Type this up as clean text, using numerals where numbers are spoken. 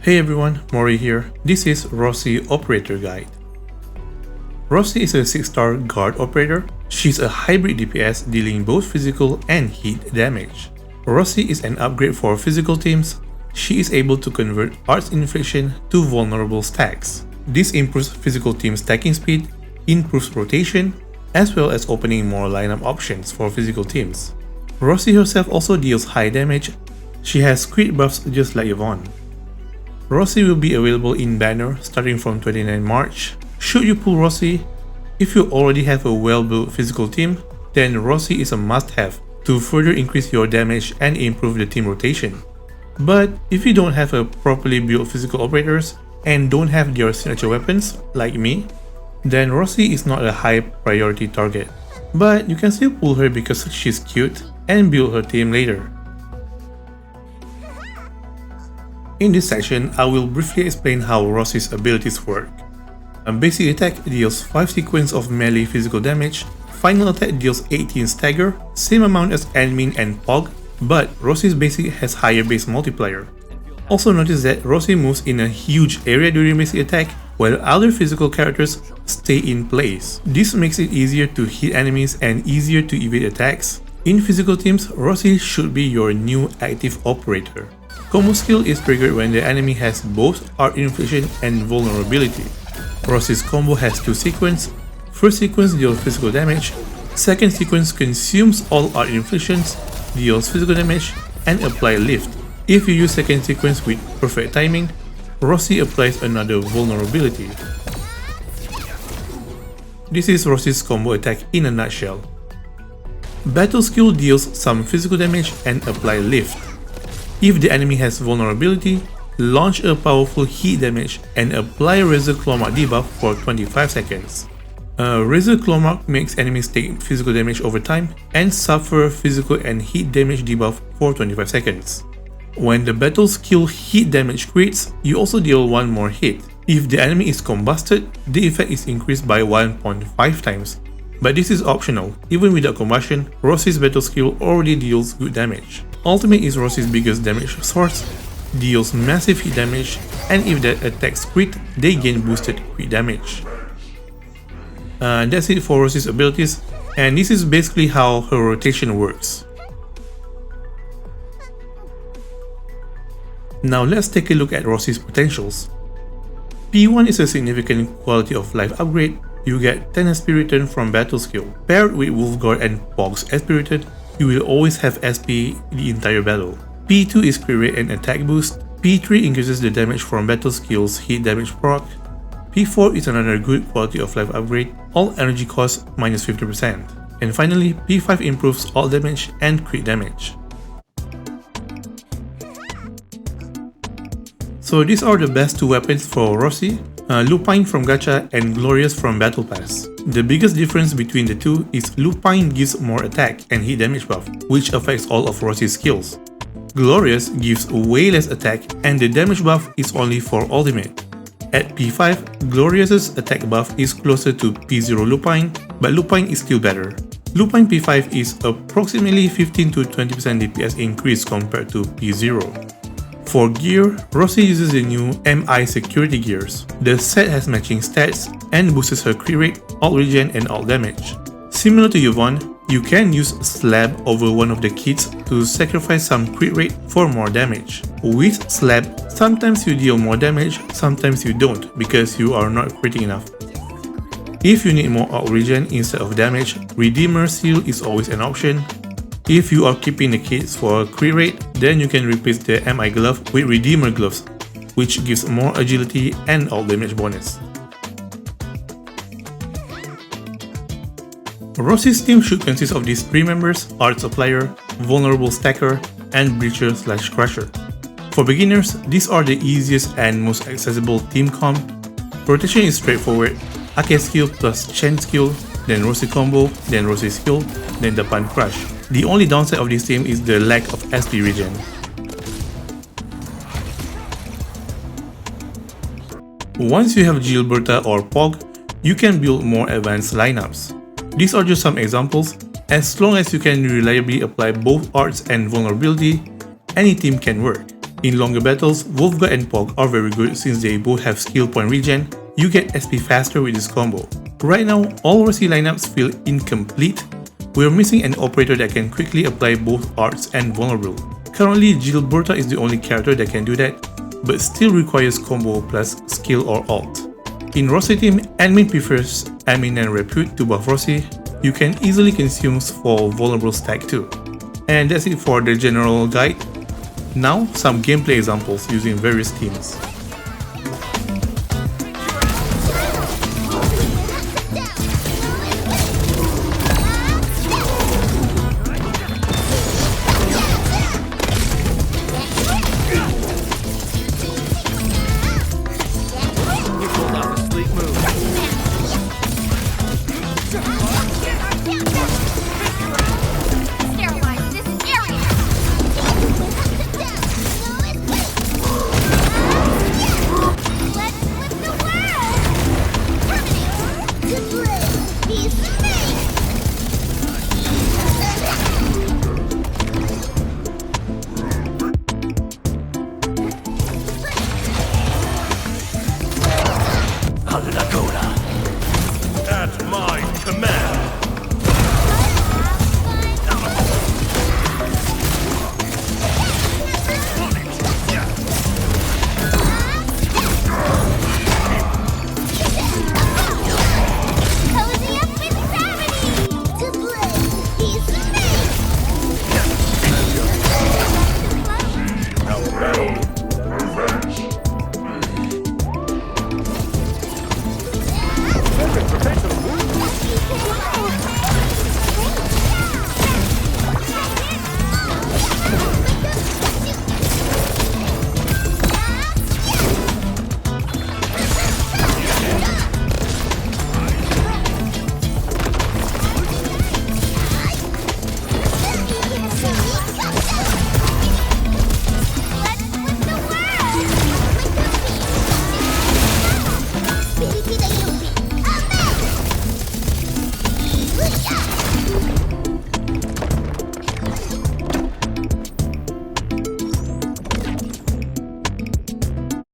Hey everyone, Mori here. This is Rossi Operator Guide. Rossi is a 6-star guard operator. She's a hybrid DPS dealing both physical and heat damage. Rossi is an upgrade for physical teams. She is able to convert Arts Infliction to vulnerable stacks. This improves physical team stacking speed, improves rotation, as well as opening more lineup options for physical teams. Rossi herself also deals high damage. She has crit buffs just like Yvonne. Rossi will be available in banner starting from 29 March. Should you pull Rossi? If you already have a well-built physical team, then Rossi is a must-have to further increase your damage and improve the team rotation. But if you don't have a properly built physical operators and don't have their signature weapons, like me, then Rossi is not a high priority target. But you can still pull her because she's cute and build her team later. In this section, I will briefly explain how Rossi's abilities work. A basic attack deals 5 sequence of melee physical damage, final attack deals 18 stagger, same amount as Admin and Pog, but Rossi's basic has higher base multiplier. Also notice that Rossi moves in a huge area during basic attack, while other physical characters stay in place. This makes it easier to hit enemies and easier to evade attacks. In physical teams, Rossi should be your new active operator. Combo skill is triggered when the enemy has both Art Infliction and Vulnerability. Rossi's combo has 2 sequences. First sequence deals physical damage, second sequence consumes all Art Inflictions, deals physical damage, and apply lift. If you use second sequence with perfect timing, Rossi applies another vulnerability. This is Rossi's combo attack in a nutshell. Battle skill deals some physical damage and apply lift. If the enemy has vulnerability, launch a powerful heat damage and apply Razor Claw Mark debuff for 25 seconds. Razor Claw Mark makes enemies take physical damage over time and suffer physical and heat damage debuff for 25 seconds. When the battle skill heat damage crits, you also deal one more hit. If the enemy is combusted, the effect is increased by 1.5 times. But this is optional. Even without combustion, Rossi's battle skill already deals good damage. Ultimate is Rossi's biggest damage source, deals massive hit damage, and if that attacks crit, they gain boosted crit damage. That's it for Rossi's abilities, and this is basically how her rotation works. Now let's take a look at Rossi's potentials. P1 is a significant quality of life upgrade. You get 10 SP return from battle skill. Paired with Wolfguard and Pog's SP return, you will always have SP the entire battle. P2 is crit rate and attack boost. P3 increases the damage from battle skills hit damage proc. P4 is another good quality of life upgrade, all energy cost minus 50%. And finally, P5 improves all damage and crit damage. So these are the best 2 weapons for Rossi, Lupine from Gacha and Glorious from Battle Pass. The biggest difference between the two is Lupine gives more attack and hit damage buff, which affects all of Rossi's skills. Glorious gives way less attack and the damage buff is only for ultimate. At P5, Glorious's attack buff is closer to P0 Lupine, but Lupine is still better. Lupine P5 is approximately 15 to 20% DPS increase compared to P0. For gear, Rossi uses the new MI security gears. The set has matching stats and boosts her crit rate, alt regen and alt damage. Similar to Yvonne, you can use Slab over one of the kits to sacrifice some crit rate for more damage. With Slab, sometimes you deal more damage, sometimes you don't because you are not critting enough. If you need more alt regen instead of damage, Redeemer Seal is always an option. If you are keeping the kits for a crit rate, then you can replace the MI glove with Redeemer gloves, which gives more agility and alt damage bonus. Rossi's team should consist of these 3 members: Art Supplier, Vulnerable Stacker, and Breacher/Crusher. For beginners, these are the easiest and most accessible team comp. Rotation is straightforward: Ake skill plus Chen skill, then Rossi combo, then Rossi skill, then Depan Crush. The only downside of this team is the lack of SP regen. Once you have Gilberta or Pog, you can build more advanced lineups. These are just some examples. As long as you can reliably apply both arts and vulnerability, any team can work. In longer battles, Wolfguard and Pog are very good since they both have skill point regen. You get SP faster with this combo. Right now, all Rossi lineups feel incomplete. We are missing an operator that can quickly apply both arts and vulnerable. Currently, Gilberta is the only character that can do that, but still requires combo plus skill or ult. In Rossi team, admin prefers admin and repute to buff Rossi. You can easily consume for vulnerable stack too. And that's it for the general guide. Now, some gameplay examples using various teams.